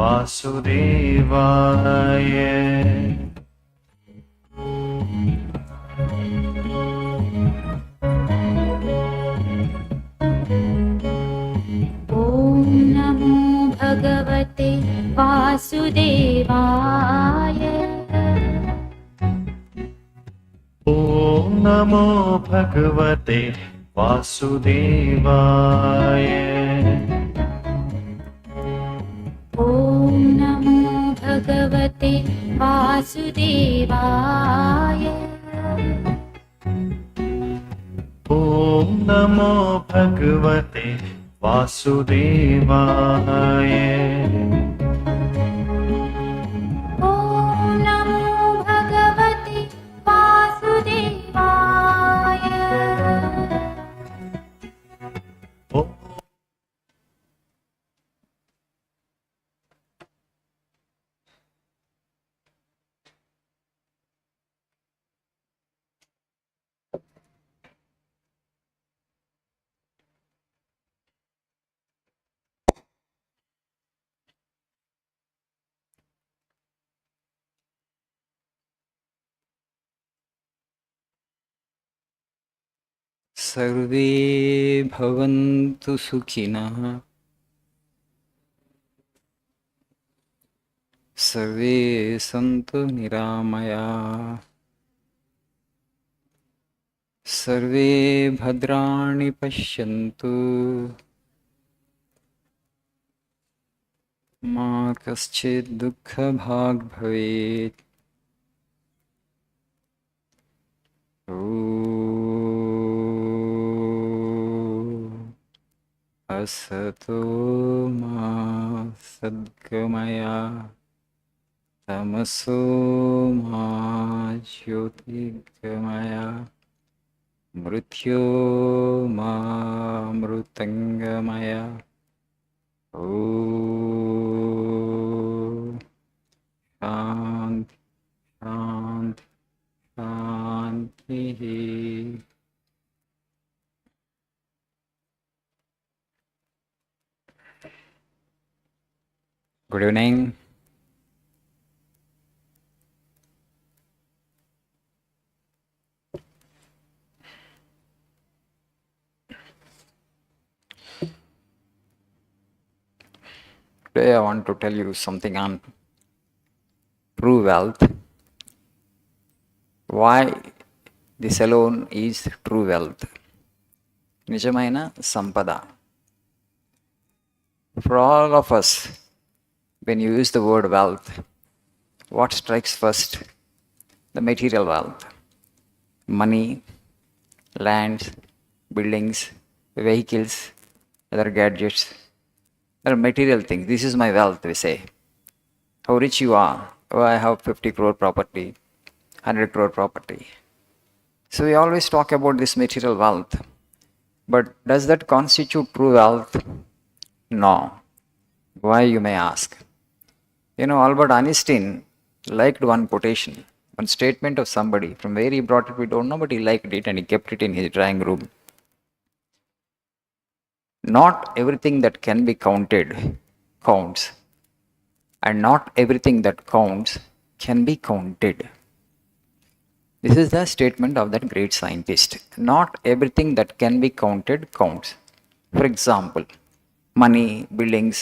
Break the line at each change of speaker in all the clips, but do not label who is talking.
वासुदेवाय
नमो भगवते वासुदेवाय।
नमो भगवते वासुदेवाय।
नमो भगवते वासुदेवाय।
नमो भगवते वासुदेवाय।
नमो भगवते वासुदेवाय।
सर्वे भवन्तु सुखिनः, सर्वे सन्तु निरामयाः, सर्वे भद्राणि पश्यन्तु, मा कश्चित् दुःखभाग् भवेत्। असतो मा सद्गमय, तमसो मा ज्योतिर्गमय, मृत्यो मा मृतङ्गमय। शान्ति शान्ति शान्तिः। Good evening. Today I want to tell you something on true wealth. Why this alone is true wealth. Nijamaina sampada. For all of us, when you use the word wealth, what strikes first? The material wealth. Money, lands, buildings, vehicles, other gadgets. They are material things. This is my wealth, we say. How rich you are. Oh, I have 50 crore property, 100 crore property. So we always talk about this material wealth. But does that constitute true wealth? No. Why, you may ask? Albert Einstein liked one quotation, one statement of somebody. From where he brought it, we don't know, but he liked it and he kept it in his drawing room. Not everything that can be counted counts, and not everything that counts can be counted. This is the statement of that great scientist. Not everything that can be counted counts. For example, money, buildings,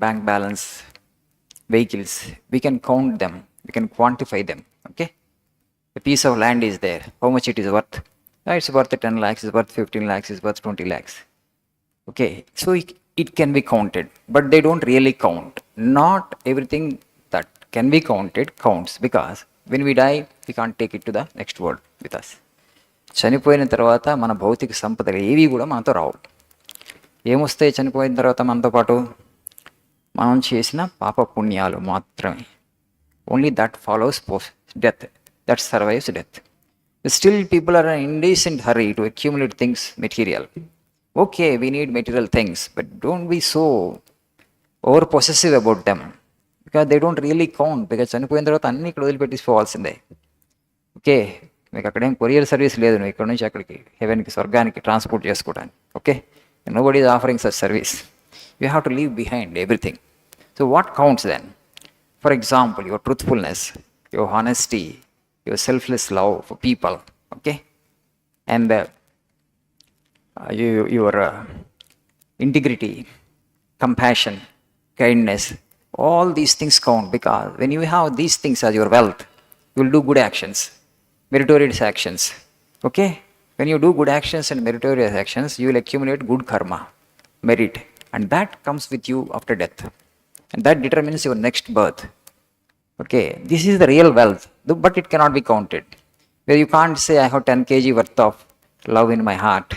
bank balance, vehicles, we can count them, we can quantify them. Okay, a piece of land is there. How much it is worth? It's worth 10 lakhs, it's worth 15 lakhs, it's worth 20 lakhs. Okay, so it can be counted, but they don't really count. Not everything that can be counted counts, because when we die, we can't take it to the next world with us. చనిపోయిన తర్వాత మన భౌతిక సంపదలు ఏవి కూడా మనతో రావు. ఏమొస్తాయి చనిపోయిన తర్వాత మనతో పాటు? మనం చేసిన పాప పుణ్యాలు మాత్రమే. Only that follows post death, that survives death. Still people are in an indecent hurry to accumulate things material. Okay, we need material things, but don't be so over possessive about them, because they don't really count. Because చనిపోయిన తర్వాత అన్ని ఇక్కడ వదిలిపెట్టిపోవాల్సిందే. Okay, మీకు అక్కడేం courier service లేదు, నువ్వు ఇక్కడ నుంచి అక్కడికి హెవెన్కి, స్వర్గానికి ట్రాన్స్పోర్ట్ చేసుకోవడానికి. Okay, nobody is offering such service. You have to leave behind everything. So what counts then? For example, your truthfulness, your honesty, your selfless love for people, okay? And your integrity, compassion, kindness, all these things count, because when you have these things as your wealth, you will do good actions, meritorious actions. Okay? When you do good actions and meritorious actions, you will accumulate good karma, merit, and that comes with you after death. And that determines your next birth. Okay, this is the real wealth, but it cannot be counted. Where you can't say, I have 10 kg worth of love in my heart,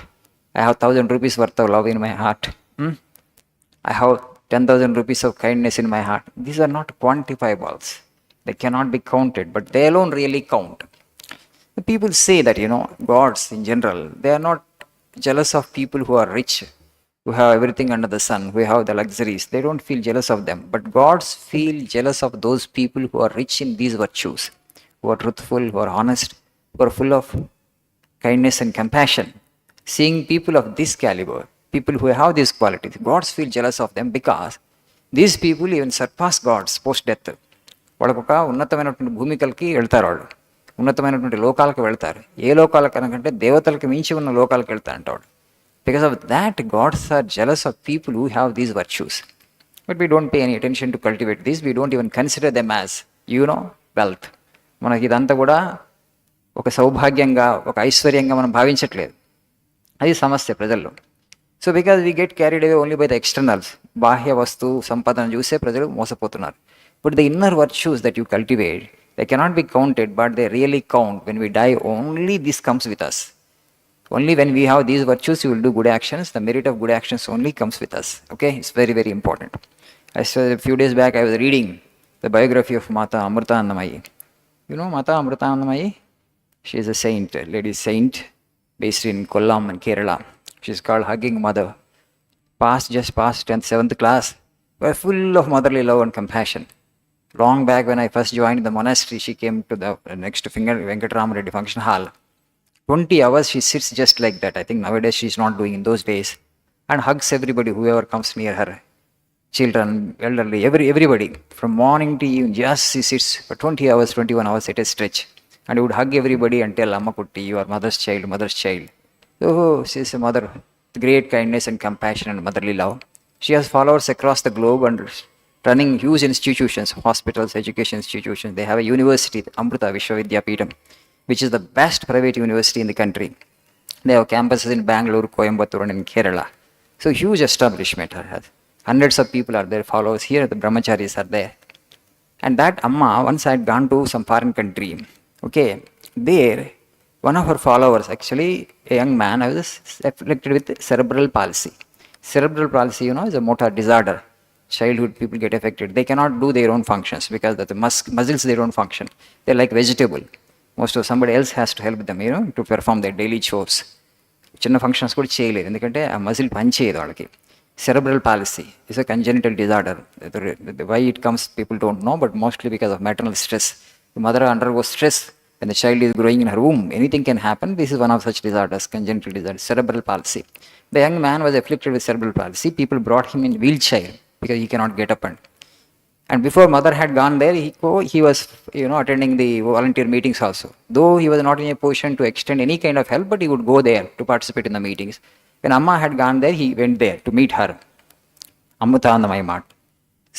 I have 1000 rupees worth of love in my heart, I have 10,000 rupees of kindness in my heart. These are not quantifiables. They cannot be counted, but they alone really count. The people say that, gods in general, they are not jealous of people who are rich, who have everything under the sun, who have the luxuries. They don't feel jealous of them. But gods feel jealous of those people who are rich in these virtues, who are truthful, who are honest, who are full of kindness and compassion. Seeing people of this caliber, people who have these qualities, gods feel jealous of them because these people even surpass gods post-death. వాళ్ళకు ఒక ఉన్నతమైనటువంటి భూమికలకి వెళ్తారు, వాళ్ళు ఉన్నతమైనటువంటి లోకాలకు వెళ్తారు. ఏ లోకాలకు అనకంటే దేవతలకు మించి ఉన్న లోకాలకు వెళ్తారంట వాడు. Because of that, gods are jealous of people who have these virtues. But we don't pay any attention to cultivate this. We don't even consider them as, wealth. మనకి ఇదంతా కూడా ఒక సౌభాగ్యంగా, ఒక ఐశ్వర్యంగా మనం భావించట్లేదు. అది సమస్య ప్రజల్లో. So because we get carried away only by the externals. బాహ్య వస్తువు సంపదను చూసే ప్రజలు మోసపోతున్నారు. But the inner virtues that you cultivate, they cannot be counted, but they really count. When we die, only this comes with us. Only when we have these virtues, you will do good actions. The merit of good actions only comes with us. Okay, it's very, very important. A few days back, I was reading the biography of Mata Amritanandamayi. You know Mata Amritanandamayi? She is a saint, a lady saint, based in Kollam in Kerala. She is called Hugging Mother. Just passed 10th, 7th class. We are full of motherly love and compassion. Long back when I first joined the monastery, she came to the next to Venkatram Reddy function hall. 20 hours she sits just like that. I think nowadays she's not doing in those days. And hugs everybody, whoever comes near her. Children, elderly, everybody. From morning to evening, just she sits for 20 hours, 21 hours at a stretch. And would hug everybody and tell, Amma Kutti, you are mother's child, mother's child. Oh, she's a mother. Great kindness and compassion and motherly love. She has followers across the globe and running huge institutions, hospitals, education institutions. They have a university, Amrita Vishwavidyapeetham, which is the best private university in the country. They have campuses in Bangalore, Coimbatore, and in Kerala. So huge establishment. Hundreds of people are there, followers here, the brahmacharis are there. And that Amma, once I had gone to some foreign country, okay, there, one of her followers, actually a young man, I was afflicted with cerebral palsy. Cerebral palsy, is a motor disorder. Childhood people get affected. They cannot do their own functions because the muscles, they don't function. They're like vegetable. Most of somebody else has to help them, to perform their daily chores. చిన్న functions కూడా చేయలేదు, ఎందుకంటే ఆ muscle పనిచేయదు వాళ్ళకి. Cerebral palsy is a congenital disorder. Why it comes, people don't know, but mostly because of maternal stress. The mother undergoes stress when the child is growing in her womb. Anything can happen. This is one of such disorders, congenital disorder, cerebral palsy. The young man was afflicted with cerebral palsy. People brought him in wheelchair because he cannot get up. And before mother had gone there, he was, attending the volunteer meetings also. Though he was not in a position to extend any kind of help, but he would go there to participate in the meetings. When Amma had gone there, he went there to meet her. Amritanandamayi Mat.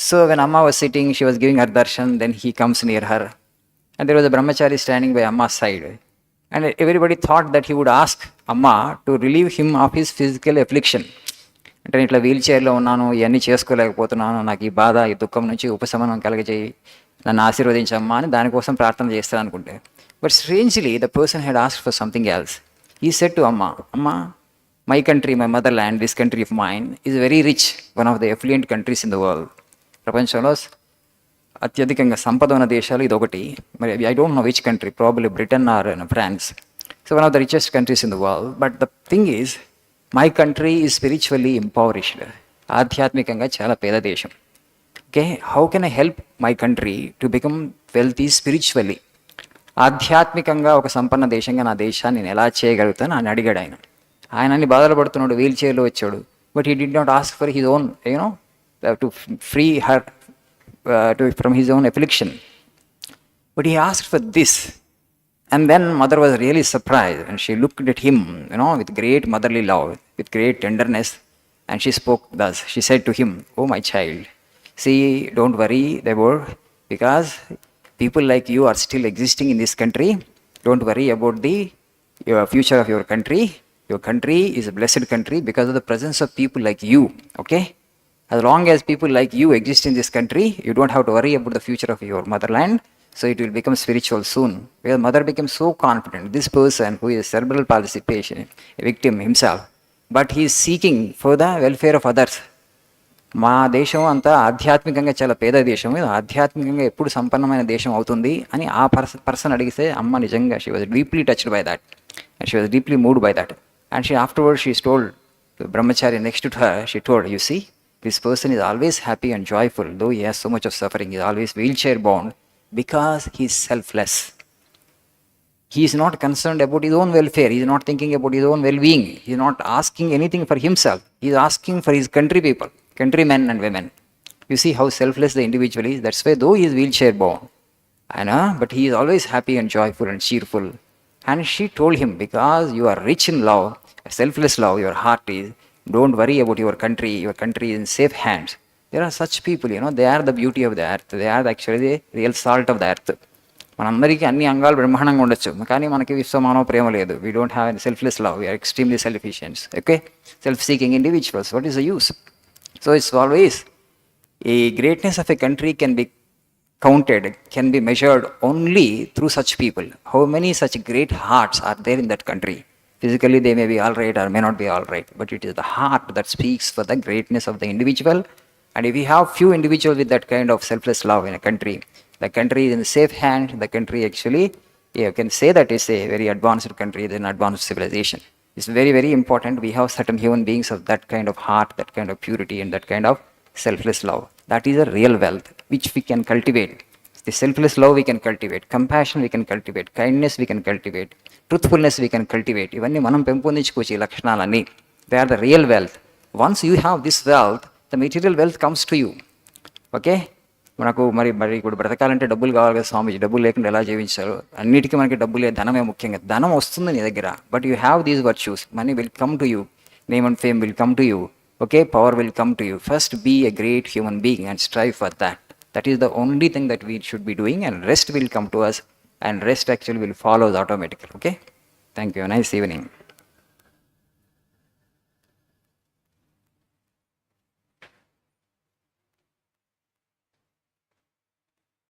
So when Amma was sitting, she was giving her darshan, then he comes near her. And there was a brahmachari standing by Amma's side. And everybody thought that he would ask Amma to relieve him of his physical affliction. అంటే నేను ఇట్లా wheel చైర్లో ఉన్నాను, ఇవన్నీ చేసుకోలేకపోతున్నాను, నాకు ఈ బాధ, ఈ దుఃఖం నుంచి ఉపశమనం కలిగజేయి, నన్ను ఆశీర్వదించమ్మా అని దానికోసం ప్రార్థన చేస్తాను అనుకుంటే. But strangely the person had asked for something else. He said to Amma, my country, my motherland, this country of mine is very rich, one of the affluent countries in the world. ప్రపంచంలో అత్యధికంగా సంపద ఉన్న దేశాలు ఇదొకటి. మరి I don't know which country, probably Britain or France. So one of the richest countries in the world. But the thing is, my country is spiritually ఇంపవరిష్డ్. ఆధ్యాత్మికంగా చాలా పేద దేశం. Okay, how can I help my country to become wealthy spiritually? ఆధ్యాత్మికంగా ఒక సంపన్న దేశంగా నా దేశాన్ని నేను ఎలా చేయగలుగుతాను అని అడిగాడు ఆయన. ఆయన అన్ని బాధలు పడుతున్నాడు, వీల్ చైర్లో వచ్చాడు. But he did not ask for his own, to free her from his own affliction. But he asked for this. And then mother was really surprised and she looked at him, with great motherly love, with great tenderness. And she spoke thus. She said to him, "Oh, my child, see, don't worry because people like you are still existing in this country. Don't worry about the future of your country. Your country is a blessed country because of the presence of people like you, okay? As long as people like you exist in this country, you don't have to worry about the future of your motherland. So it will become spiritual soon." Because mother became so confident. This person who is a cerebral palsy patient, a victim himself, but he is seeking for the welfare of others. మా దేశం అంతా ఆధ్యాత్మికంగా చాలా పేద దేశం, ఆధ్యాత్మికంగా ఎప్పుడు సంపన్నమైన దేశం అవుతుంది అని ఆ పర్సన్ అడిగితే అమ్మ నిజంగా she was deeply touched by that and she was deeply moved by that and she afterward she told brahmachari next to her, she told, "You see, this person is always happy and joyful, though he has so much of suffering. He is always wheelchair bound because he is selfless. He is not concerned about his own welfare. He is not thinking about his own well-being. He is not asking anything for himself. He is asking for his country people, countrymen and women." You see how selfless the individual is. That's why though he is wheelchair bound, but he is always happy and joyful and cheerful. And she told him, because you are rich in love, selfless love, your heart is, don't worry about your country is in safe hands. There are such people, they are the beauty of the earth. They are actually the real salt of the earth. మనందరికీ అన్ని అంగాలు బ్రహ్మాండంగా ఉండొచ్చు, కానీ మనకి విశ్వమానవ ప్రేమ లేదు. We don't have an selfless love. We're extremely selfish ones, okay, self seeking individuals. What is the use? So it's always a greatness of a country can be counted, can be measured only through such people. How many such great hearts are there in that country? Physically they may be all right or may not be all right, but it is the heart that speaks for the greatness of the individual. And if we have few individuals with that kind of selfless love in a country, the country is in safe hand. The country actually, you can say that is a very advanced country, an advanced civilization. It's very, very important we have certain human beings of that kind of heart, that kind of purity and that kind of selfless love. That is a real wealth which we can cultivate. The selfless love we can cultivate, compassion we can cultivate, kindness we can cultivate, truthfulness we can cultivate. ఇవన్నీ మనం పెంపొందించుకోవచ్చు ఈ లక్షణాలన్నీ. They are the real wealth. Once you have this wealth, the material wealth comes to you. Okay, మనకు మరి ఇప్పుడు బ్రతకాలంటే డబ్బులు కావాలి కదా స్వామీజీ, డబ్బులు లేకుండా ఎలా జీవించారు? అన్నిటికీ మనకి డబ్బులే, ధనమే ముఖ్యంగా. ధనం వస్తుంది నీ దగ్గర, but you have these virtues. Money will come to you, name and fame will come to you, okay, power will come to you. First be a great human being and strive for that. That is the only thing that we should be doing, and rest will come to us, and rest actually will follow automatically. Okay, thank you. Nice evening.